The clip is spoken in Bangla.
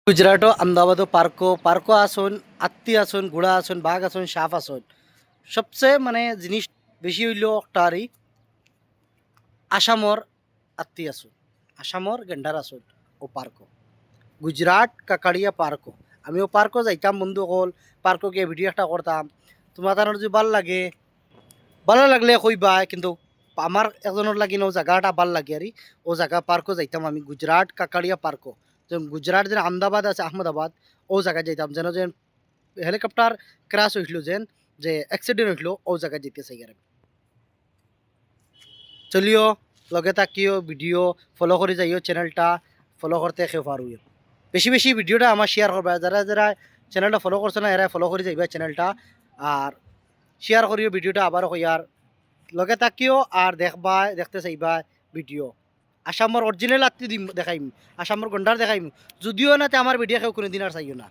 গুজরাটও আমদাবাদও পার্কও আসুন, আত্মি আসুন, ঘোড়া আসুন, বাঘ আসুন, সাপ আসুন। সবচেয়ে মানে জিনিস বেশি হইল একটারই আসামর আত্মি আসুন, আসামর গেন্ডার আসুন ও পার্কও। গুজরাট কাকাড়িয়া পার্কও। আমিও পার্কও যাইতাম বন্ধু হল, পার্কও গিয়ে ভিডিও একটা করতাম। তোমার তার যদি ভাল লাগে, ভালো লাগলে কইবা, কিন্তু আমার একজনের লাগি ও জায়গাটা ভাল লাগে আর ও জায়গা পার্কও যাইতাম আমি, গুজরাট কাকাড়িয়া পার্কও। যেমন গুজরাট যেন আহমেদাবাদ আছে, আহমেদাবাদ ও জায়গায় যাইতাম, যেন যেন হেলিকপ্টার ক্রাশ হয়েছিল, যেন যে অ্যাক্সিডেন্ট হইছিল ও জায়গায় যেতে চাই আর চলিও লগে থাকিও, ভিডিও ফলো করে যাইও, চ্যানেলটা ফলো করতে কেউ পারুই। বেশি বেশি ভিডিওটা আমার শেয়ার করবা, যারা যারা চ্যানেলটা ফলো করছে না এরা ফলো করে যাইবা চ্যানেলটা, আর শেয়ার করিও ভিডিওটা আবার হইয়ার লগে থাকিও আর দেখবা, দেখতে চাইবা ভিডিও। আসামর অরিজিনাল আত্মি দিম দেখাইম, আসামর গন্ডার দেখাইম, যদিও না তে আমার ভিডিও কেউ কোনোদিন আর চাইও না।